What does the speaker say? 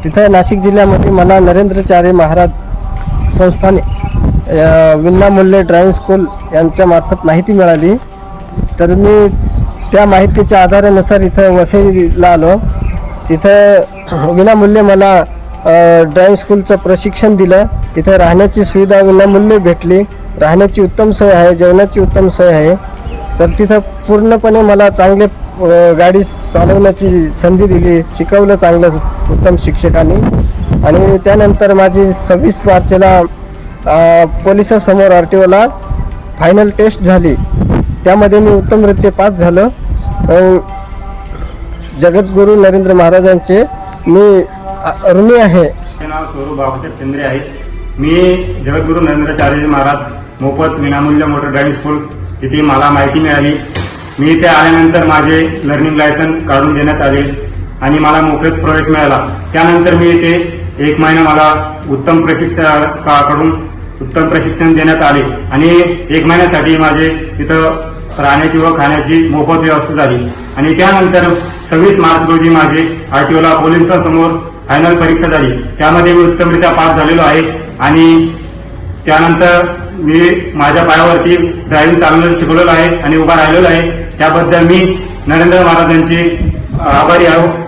तिथं नाशिक जिल्ह्यामध्ये मला नरेंद्राचार्य महाराज संस्थाने विनामूल्य ड्रायव्हिंग स्कूल यांच्यामार्फत माहिती मिळाली. तर मी त्या माहितीच्या आधारानुसार इथं वसईला आलो. तिथं विनामूल्य मला ड्रायव्हिंग स्कूलचं प्रशिक्षण दिलं. तिथं राहण्याची सुविधा विनामूल्य भेटली. राहण्याची उत्तम सोय आहे, जेवणाची उत्तम सोय आहे. तर तिथं पूर्णपणे मला चांगले गाडी चालवण्याची संधी दिली, शिकवलं चांगलं उत्तम शिक्षकांनी. आणि त्यानंतर माझी 26 मार्चला पोलिसासमोर RTOला फायनल टेस्ट झाली. त्यामध्ये मी उत्तमरित्या पास झालो. जगद्गुरू नरेंद्र महाराजांचे मी ऋणी आहे. माझे नाव स्वरूप बाबासाहेब चंद्रे आहे. मी जगद्गुरू नरेंद्राचार्य महाराज मोफत विनामूल्य मोटर ड्रायव्हिंग स्कूल तिथे मला माहिती मिळाली. मी इथे आल्यानंतर माझे लर्निंग लायसन काढून देण्यात आले आणि मला मोफत प्रवेश मिळाला. त्यानंतर मी इथे 1 महिना मला उत्तम प्रशिक्षकाकडून उत्तम प्रशिक्षण देण्यात आले आणि 1 महिन्यासाठी माझे इथं राहण्याची व खाण्याची मोफत व्यवस्था झाली. आणि त्यानंतर 26 मार्च रोजी माझे RTOला पोलिसांसमोर फायनल परीक्षा झाली. त्यामध्ये मी उत्तमरित्या पास झालेलो आहे आणि त्यानंतर मी माझ्या पायावरती ड्रायव्हिंग चालवणं शिकवलेलं आहे आणि उभा राहिलेलो आहे. त्याबद्दल मी नरेंद्र महाराजांचे आभारी आहो.